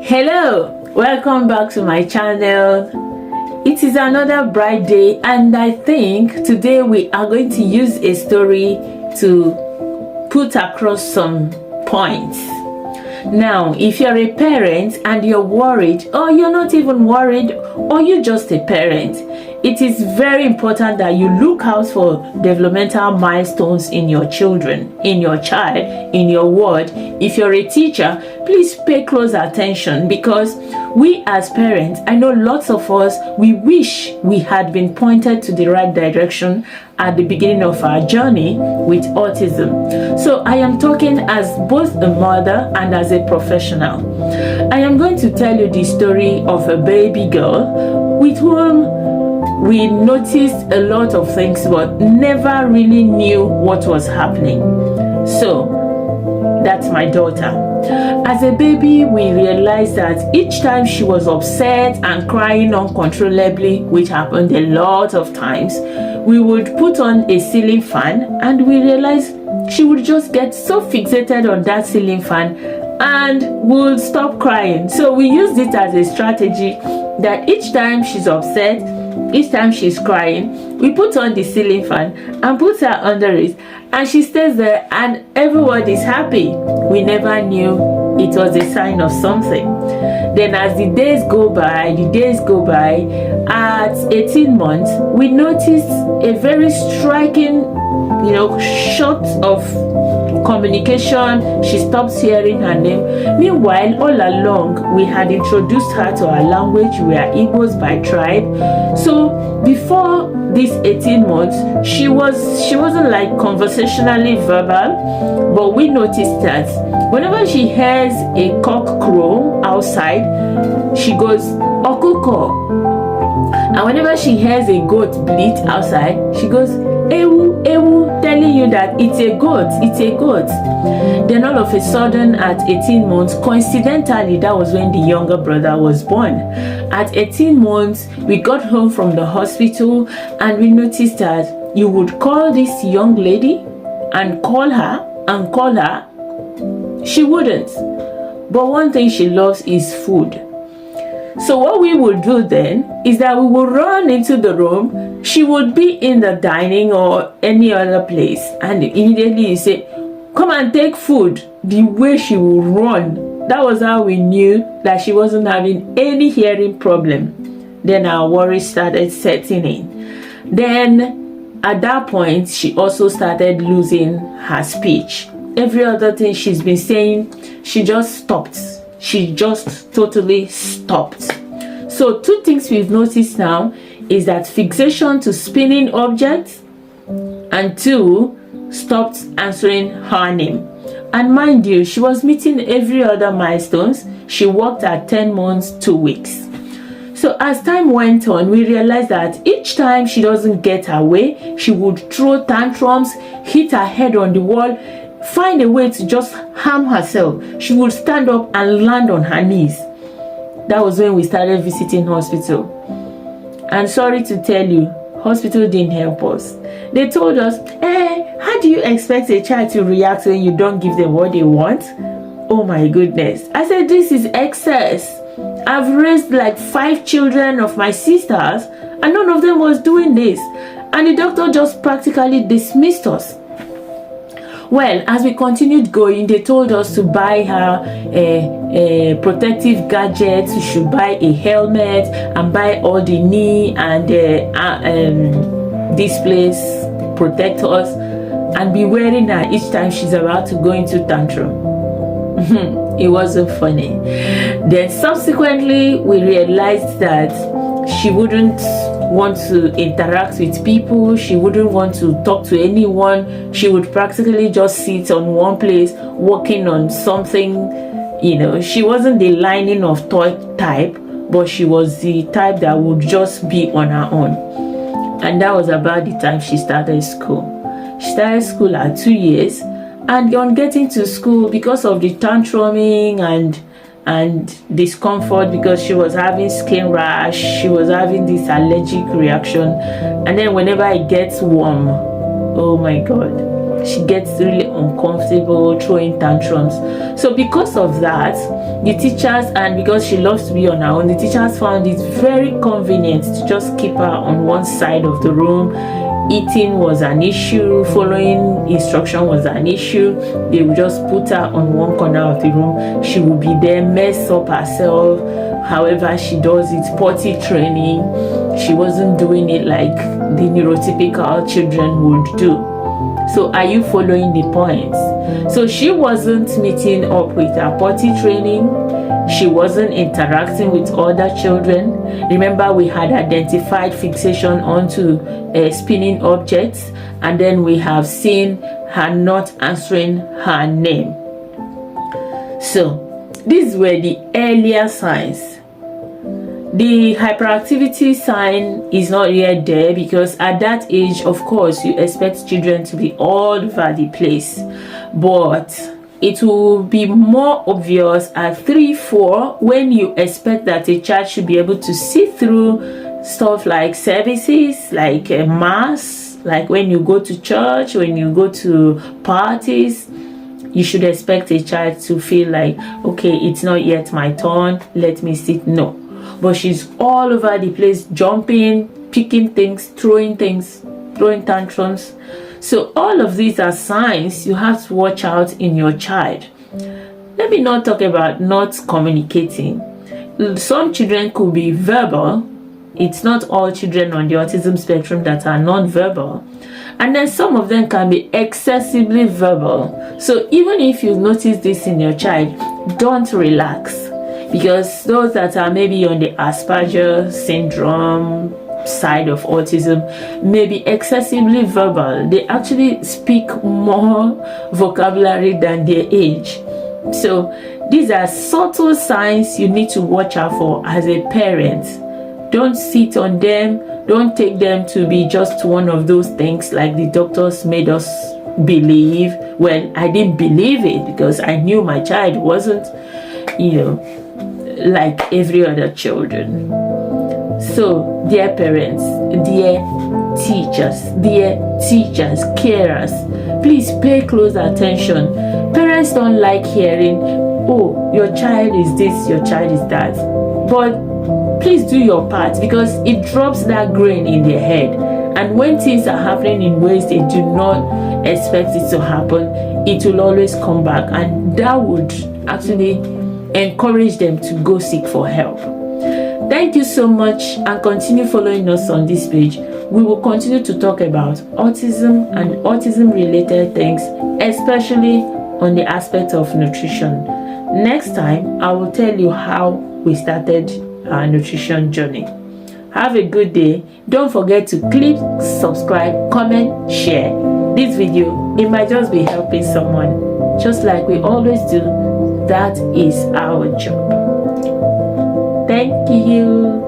Hello, welcome back to my channel. It is another bright day, and I think today we are going to use a story to put across some points. Now, if you're a parent and you're worried, or you're not even worried, or you're just a parent, it is very important that you look out for developmental milestones in your children, in your child, in your ward. If you're a teacher, please pay close attention, because we as parents, I know lots of us, we wish we had been pointed to the right direction at the beginning of our journey with autism. So I am talking as both a mother and as a professional. I am going to tell you the story of a baby girl with whom we noticed a lot of things but never really knew what was happening. So that's my daughter. As a baby, we realized that each time she was upset and crying uncontrollably, which happened a lot of times, we would put on a ceiling fan, and we realized she would just get so fixated on that ceiling fan and would stop crying. So we used it as a strategy that each time she's upset, each time she's crying, we put on the ceiling fan and put her under it, and she stays there and everyone is happy. We never knew it was a sign of something. Then as the days go by, at 18 months, we noticed a very striking, shot of communication. She stops hearing her name. Meanwhile, all along, we had introduced her to our language. We are Igbos by tribe. So before these 18 months, she wasn't like conversationally verbal, but we noticed that whenever she hears a cock crow outside, she goes okuko. And whenever she hears a goat bleat outside, she goes ewu, ewu, telling you that it's a goat, it's a goat. Then all of a sudden at 18 months, coincidentally, that was when the younger brother was born. At 18 months, we got home from the hospital and we noticed that you would call this young lady and call her, she wouldn't. But one thing she loves is food. So what we would do then is that we would run into the room. She would be in the dining or any other place, and immediately you say, come and take food. The way she would run, that was how we knew that she wasn't having any hearing problem. Then our worries started setting in. Then at that point, she also started losing her speech. Every other thing she's been saying, she just stopped. She just totally stopped. So 2 things we've noticed now is that fixation to spinning objects, and 2, stopped answering her name. And mind you, she was meeting every other milestones. She walked at 10 months, 2 weeks. So as time went on, we realized that each time she doesn't get her way, she would throw tantrums, hit her head on the wall, find a way to just harm herself. She would stand up and land on her knees. That was when we started visiting hospital. And sorry to tell you, hospital didn't help us. They told us, how do you expect a child to react when you don't give them what they want? Oh my goodness. I said, this is excess. I've raised like 5 children of my sisters, and none of them was doing this. And the doctor just practically dismissed us. Well, as we continued going, they told us to buy her protective gadgets. We should buy a helmet and buy all the knee and displays, protect us, and be wearing her each time she's about to go into tantrum. It wasn't funny. Then subsequently, we realized that she wouldn't want to interact with people. She wouldn't want to talk to anyone. She would practically just sit on one place working on something. She wasn't the lining of toy type, but she was the type that would just be on her own. And that was about the time she started school. She started school at 2 years, and on getting to school, because of the tantruming and discomfort, because she was having skin rash, she was having this allergic reaction, and then whenever it gets warm, oh my god, she gets really uncomfortable, throwing tantrums. So because of that, the teachers, and because she loves to be on her own, the teachers found it very convenient to just keep her on one side of the room. Eating was an issue, following instruction was an issue. They would just put her on one corner of the room. She would be there, mess up herself however she does it. Potty training, she wasn't doing it like the neurotypical children would do. So are you following the points? So she wasn't meeting up with her potty training. She wasn't interacting with other children. Remember, we had identified fixation onto spinning objects, and then we have seen her not answering her name. So these were the earlier signs. The hyperactivity sign is not yet there, because at that age, of course, you expect children to be all over the place, but it will be more obvious at 3-4, when you expect that a child should be able to see through stuff like services, like mass, like when you go to church, when you go to parties. You should expect a child to feel like, okay, it's not yet my turn, let me sit. No, but she's all over the place, jumping, picking things, throwing tantrums. So all of these are signs you have to watch out in your child. Let me not talk about not communicating. Some children could be verbal. It's not all children on the autism spectrum that are non-verbal. And then some of them can be excessively verbal. So even if you notice this in your child, don't relax. Because those that are maybe on the Asperger syndrome side of autism may be excessively verbal. They actually speak more vocabulary than their age. So these are subtle signs you need to watch out for as a parent. Don't sit on them. Don't take them to be just one of those things like the doctors made us believe. Well, I didn't believe it because I knew my child wasn't, like every other children. So, dear parents, dear teachers, carers, please pay close attention. Parents don't like hearing, oh, your child is this, your child is that. But please do your part, because it drops that grain in their head. And when things are happening in ways they do not expect it to happen, it will always come back. And that would actually encourage them to go seek for help. Thank you so much, and continue following us on this page. We will continue to talk about autism and autism related things, especially on the aspect of nutrition. Next time, I will tell you how we started our nutrition journey. Have a good day. Don't forget to click subscribe, comment, share this video. It might just be helping someone, just like we always do. That is our job. Thank you.